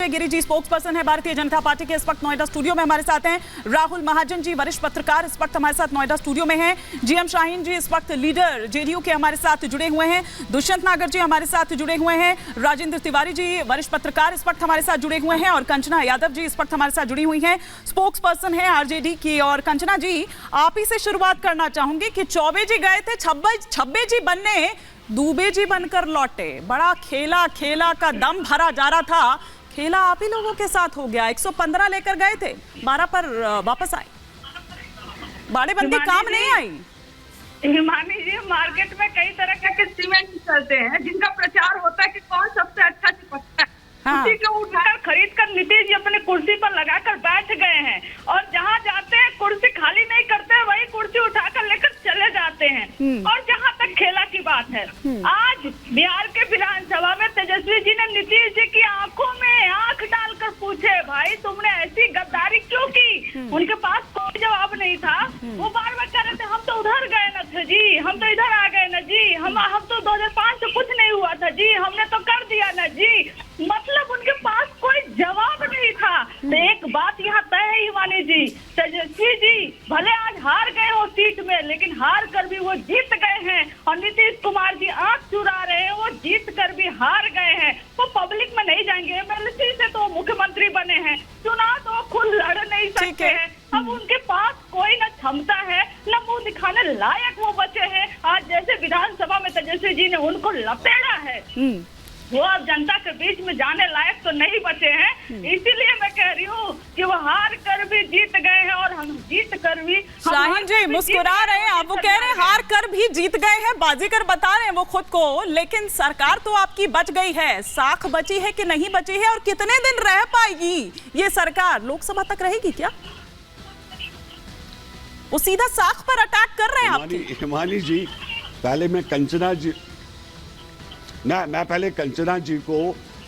Giri ji spokes person है Bharatiya Janata party के, इस वक्त नोएडा स्टूडियो में हमारे साथ हैं। राहुल महाजन जी वरिष्ठ पत्रकार इस वक्त हमारे साथ नोएडा स्टूडियो में हैं। जीएम शाहीन जी इस वक्त लीडर जेडीयू के हमारे साथ जुड़े हुए हैं। दुष्यंत नागर जी हमारे साथ जुड़े हुए हैं। राजेंद्र तिवारी जी वरिष्ठ पत्रकार इस वक्त हमारे साथ जुड़े हुए हैं और कंचना यादव जी इस वक्त हमारे साथ जुड़ी हुई हैं, स्पोक्स पर्सन है आरजेडी की। और कंचना जी, आप ही से शुरुआत करना चाहूंगी कि चौबे जी गए थे छब्बे जी बनने, दूबे जी बनकर लौटे। बड़ा खेला का दम भरा जा रहा था, खेला आप ही लोगों के साथ हो गया। 115 लेकर गए थे, 12 पर वापस आए। बाड़ेबंदी काम नहीं आई। हिमानी जी, मार्केट में कई तरह के सीमेंट चलते हैं जिनका प्रचार होता है कि कौन सबसे अच्छा चिपकता है। हाँ। उसी को उठाकर खरीद कर नीतीश जी अपने कुर्सी पर लगाकर बैठ गए हैं और जहाँ जाते हैं कुर्सी खाली नहीं करते, वही कुर्सी उठाकर लेकर चले जाते हैं। और जहाँ तक खेला की बात है, आज बिहार के विधानसभा में तेजस्वी जी ने नीतीश जी की आंखों में आंख डालकर पूछे, भाई तुमने ऐसी गद्दारी क्यों की? उनके पास कोई जवाब नहीं था। वो बार बार कह रहे थे हम तो उधर गए न थे जी, हम तो इधर आ गए न जी, हम तो 2005 से कुछ नहीं हुआ था जी, हमने तो कर दिया न जी। मतलब उनके पास कोई जवाब नहीं था। तो एक बात यहाँ तय है हिमानी जी, तेजस्वी जी भले आज हार गए हो सीट में, लेकिन हार कर भी वो जीत गए हैं। और नीतीश कुमार जी आंख चुरा रहे हैं, वो जीत कर भी हार गए हैं। वो पब्लिक में नहीं जाएंगे, एमएलसी से तो मुख्यमंत्री बने हैं, चुनाव तो खुद लड़ नहीं सकते हैं। अब उनके पास कोई न क्षमता है न मुंह दिखाने लायक वो बचे हैं। आज जैसे विधानसभा में तेजस्वी जी ने उनको लपेड़ा है, वो अब जनता के बीच में जाने लायक तो नहीं बचे हैं। इसीलिए मैं कह रही हूँ कि वो हार कर भी जीत गए हैं और हम जीत कर भी। शाहीन जी मुस्कुरा रहे हैं, आप वो कह रहे हैं हार कर भी जीत गए हैं, बाजीगर बता रहे हैं वो खुद को। लेकिन सरकार तो आपकी बच गई है, साख बची है कि नहीं बची है, और कितने दिन रह पाएगी ये सरकार? लोकसभा तक रहेगी क्या? वो सीधा साख पर अटैक कर रहे हैं आपकी। हिमानी जी, पहले मैं कंचना जी मैं पहले कंचना जी को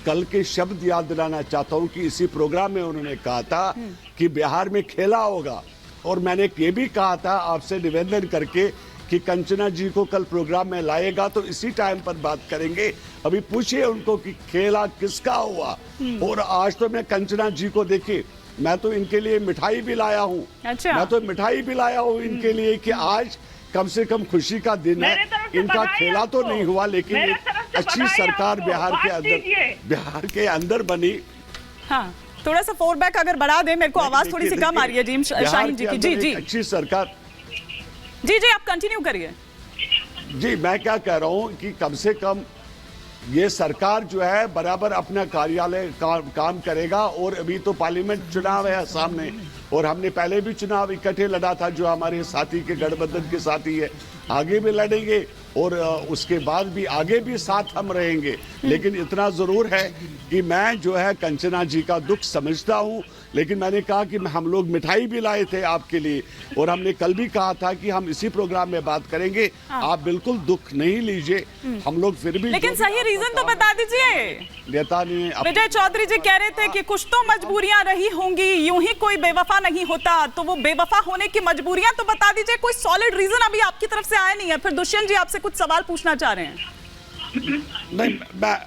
कल के शब्द याद दिलाना चाहता हूं कि इसी प्रोग्राम में उन्होंने कहा था कि बिहार में खेला होगा, और मैंने ये भी कहा था आपसे निवेदन करके कि कंचना जी को कल प्रोग्राम में लाएगा तो इसी टाइम पर बात करेंगे। अभी पूछिए उनको कि खेला किसका हुआ। और आज तो मैं कंचना जी को देखिए, मैं तो इनके लिए मिठाई भी लाया हूँ। अच्छा। मैं तो मिठाई भी लाया हूँ इनके लिए कि आज कम से कम खुशी का दिन है। इनका खेला तो नहीं हुआ, लेकिन एक अच्छी सरकार बिहार के अंदर बनी। हाँ, थोड़ा सा फोरबैक अगर बढ़ा दे, मेरे को आवाज थोड़ी सी कम आ रही है जी शाहीन जी की। जी अच्छी सरकार। जी आप कंटिन्यू करिए। जी, मैं क्या कह रहा हूँ कि कम से कम ये सरकार जो है बराबर अपना कार्यालय काम करेगा। और अभी तो पार्लियामेंट चुनाव है सामने, और हमने पहले भी चुनाव इकट्ठे लड़ा था जो हमारे साथी के गठबंधन के साथी है, आगे भी लड़ेंगे और उसके बाद भी आगे भी साथ हम रहेंगे। लेकिन इतना जरूर है कि मैं जो है कंचना जी का दुख समझता हूं, लेकिन मैंने कहा कि हम लोग मिठाई भी लाए थे आपके लिए, और हमने कल भी कहा था कि हम इसी प्रोग्राम में बात करेंगे। आप बिल्कुल दुख नहीं लीजिए, हम लोग फिर भी। लेकिन सही रीजन तो बता दीजिए। नेता ने विजय चौधरी जी कह रहे थे कि कुछ तो मजबूरियां रही होंगी, यूं ही कोई बेवफा नहीं होता, तो वो बेवफा होने की मजबूरियां तो बता दीजिए। कोई सॉलिड रीजन अभी आपकी तरफ से आया नहीं है। फिर दुष्यंत जी आपसे कुछ सवाल पूछना चाह रहे हैं। नहीं, मैं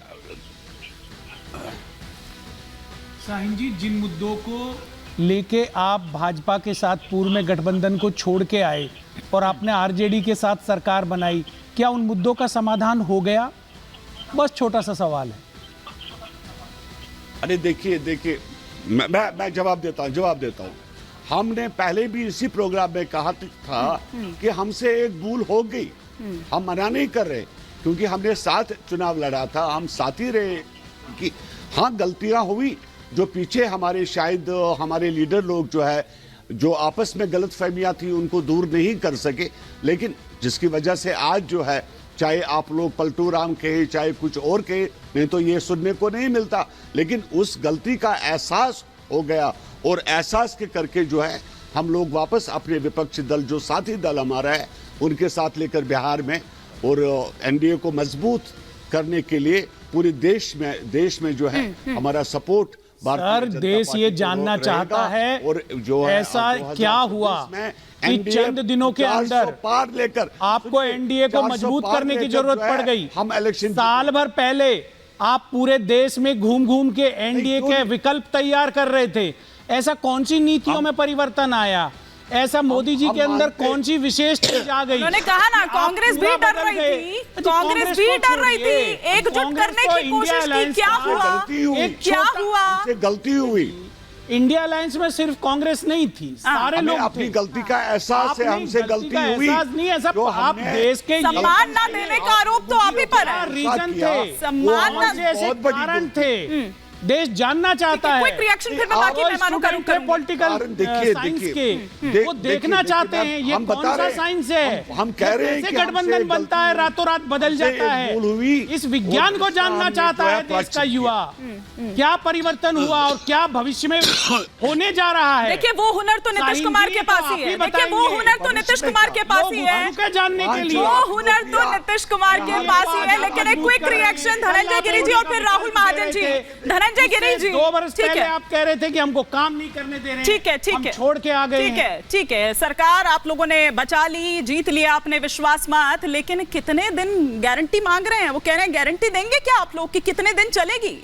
शाहीन जी, जिन मुद्दों को लेके आप भाजपा के साथ पूर्व में गठबंधन को छोड़ के आए और आपने आरजेडी के साथ सरकार बनाई, क्या उन मुद्दों का समाधान हो गया? बस छोटा सा सवाल है। अरे देखिए मैं जवाब देता हूँ। हमने पहले भी इसी प्रोग्राम में कहा था कि हमसे एक भूल हो गई, हम मना नहीं कर रहे, क्योंकि हमने साथ चुनाव लड़ा था, हम साथ ही रहे कि हाँ गलतियां हुई, जो पीछे हमारे शायद हमारे लीडर लोग जो है जो आपस में गलतफहमियां थी उनको दूर नहीं कर सके, लेकिन जिसकी वजह से आज जो है, चाहे आप लोग पलटू राम कहे चाहे कुछ और कहे, नहीं तो ये सुनने को नहीं मिलता, लेकिन उस गलती का एहसास हो गया। और एहसास के करके जो है हम लोग वापस अपने विपक्षी दल जो साथी दल हमारा है उनके साथ लेकर बिहार में और एनडीए को मजबूत करने के लिए पूरे देश में जो है हमारा सपोर्ट। सर, देश ये जानना चाहता है और जो ऐसा क्या हुआ कि चंद दिनों के अंदर पार लेकर आपको एनडीए को मजबूत करने की जरूरत पड़ गई। हम इलेक्शन साल भर पहले आप पूरे देश में घूम घूम के एनडीए के विकल्प तैयार कर रहे थे। ऐसा कौन सी नीतियों में परिवर्तन आया? ऐसा मोदी जी के अंदर कौन सी विशेष चीज आ गई? उन्होंने कहा ना, कांग्रेस भी डर रही थी, कांग्रेस भी डर रही थी, एकजुट करने की कोशिश की, क्या हुआ? क्या हुआ? गलती हुई। इंडिया अलायंस में सिर्फ कांग्रेस नहीं थी, सारे लोग अपनी गलती का एहसास है, हमसे गलती हुई। नहीं है सब, आप देश के सम्मान ना देने का आरोप तो आप ही पर है। रीजन थे, सम्मान ना जैसे कारण थे, देश जानना चाहता है। क्विक रिएक्शन फिर मैं बाकी मेहमानों का रुख करूंगी। पॉलिटिकल साइंस के वो देखना चाहते हैं ये कौन सा साइंस है। हम कह रहे हैं कि गठबंधन बनता है, रातों रात बदल जाता है। इस विज्ञान को जानना चाहता है देश का युवा, क्या परिवर्तन हुआ और क्या भविष्य में होने जा रहा है। देखिए वो हुनर तो नीतीश कुमार के पास ही है। देखिए वो हुनर तो नीतीश कुमार के पास ही है, जानने के लिए वो हुनर तो नीतीश कुमार के पास ही है। लेकिन एक क्विक रिएक्शन धनंजय गिरी जी और फिर राहुल महाजन जी। धनंजय गिरी जी, 2 वर्ष पहले आप कह रहे थे कि हमको काम नहीं करने दे रहे हैं, ठीक है, हम छोड़ के आ गए। ठीक है, सरकार आप लोगों ने बचा ली, जीत लिया आपने विश्वास मत, लेकिन कितने दिन गारंटी मांग रहे हैं? वो कह रहे हैं गारंटी देंगे क्या आप लोग कि कितने दिन चलेगी?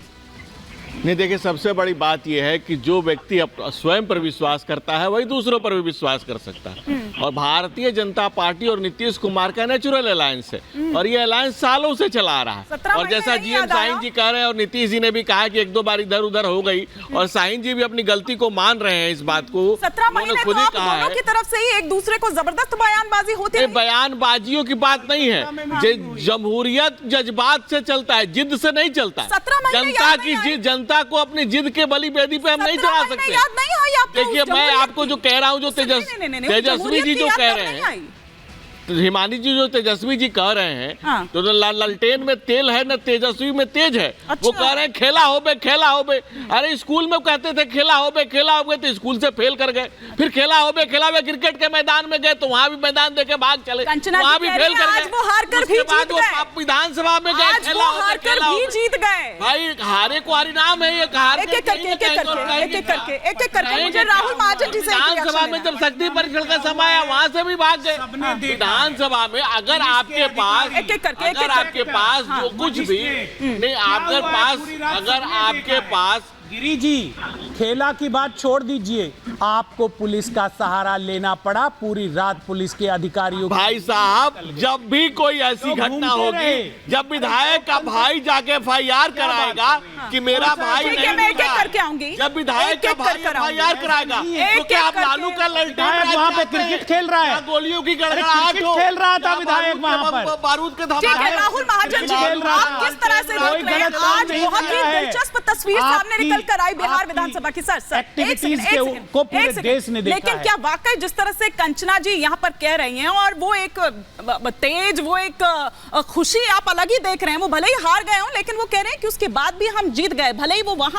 नहीं, देखिए सबसे बड़ी बात यह है कि जो व्यक्ति स्वयं पर विश्वास करता है वही दूसरों पर भी विश्वास कर सकता है। और भारतीय जनता पार्टी और नीतीश कुमार का नेचुरल अलायंस है और ये अलायंस सालों से चला आ रहा है। और जैसा जीएम शाहीन जी कह रहे हैं और नीतीश जी ने भी कहा कि 1-2 बार इधर उधर हो गई और शाहीन जी भी अपनी गलती को मान रहे हैं। इस बात को 17 महीने खुद तो ही आप कहा दोनों है। की तरफ से ही एक दूसरे को जबरदस्त बयानबाजी होती है। बयानबाजियों की बात नहीं है, जमहूरियत जज्बात से चलता है, जिद से नहीं चलता। 17 महीने जनता की जिद, जनता को अपनी जिद के बली बेदी पे हम नहीं चढ़ा सकते। याद नहीं आई आपको? देखिए मैं आपको जो कह रहा हूँ, जो तेजस्वी जी जो कह रहे हैं, हिमानी जी जो तेजस्वी जी कह रहे हैं, हाँ। तो लालटेन में तेल है न तेजस्वी में तेज है। अच्छा। वो कह रहे हैं खेला हो बे। अरे स्कूल में कहते थे खेला हो बे तो स्कूल से फेल कर गए, फिर खेला हो बे क्रिकेट के मैदान में गए तो वहां भी मैदान देके भाग चले, वहां भी फेल कर गए। वो हार कर भी जीत गए, विधानसभा में गए, खेला हो भी जीत गए। भाई हारे को हारिनाम है ये, एक एक करके मुझे राहुल महाजन जी से विधानसभा में जब शक्ति परीक्षण का समय है वहां से भी भाग गए। विधानसभा में अगर आपके पास जो कुछ भी नहीं, अगर आपके पास गिरी जी, खेला की बात छोड़ दीजिए, आपको पुलिस का सहारा लेना पड़ा, पूरी रात पुलिस के अधिकारियों। भाई साहब जब भी कोई ऐसी घटना होगी, जब विधायक का भाई जाके FIR कराएगा कि मेरा भाई नहीं मिला, करके आऊंगी, जब विधायक का भाई FIR कराएगा तो क्या आप लालू का ललटेन वहाँ पे क्रिकेट खेल रहा है, गोलियों की गड़गड़ाहट हो, खेल रहा था विधायक वहाँ पर, बारूद के धमाके। राहुल महाजन जी आप किस तरह से रोक रहे हैं? आज बहुत ही दिलचस्प तस्वीर सामने निकल कर आई बिहार विधानसभा की। सर को पूरे देश ने देखा लेकिन है। क्या वाकई जिस तरह से कंचना जी यहाँ पर कह रही हैं और वो एक तेज, वो एक खुशी आप अलग ही देख रहे हैं। वो भले ही हार गए हो लेकिन वो कह रहे हैं कि उसके बाद भी हम जीत गए, भले ही वो वहां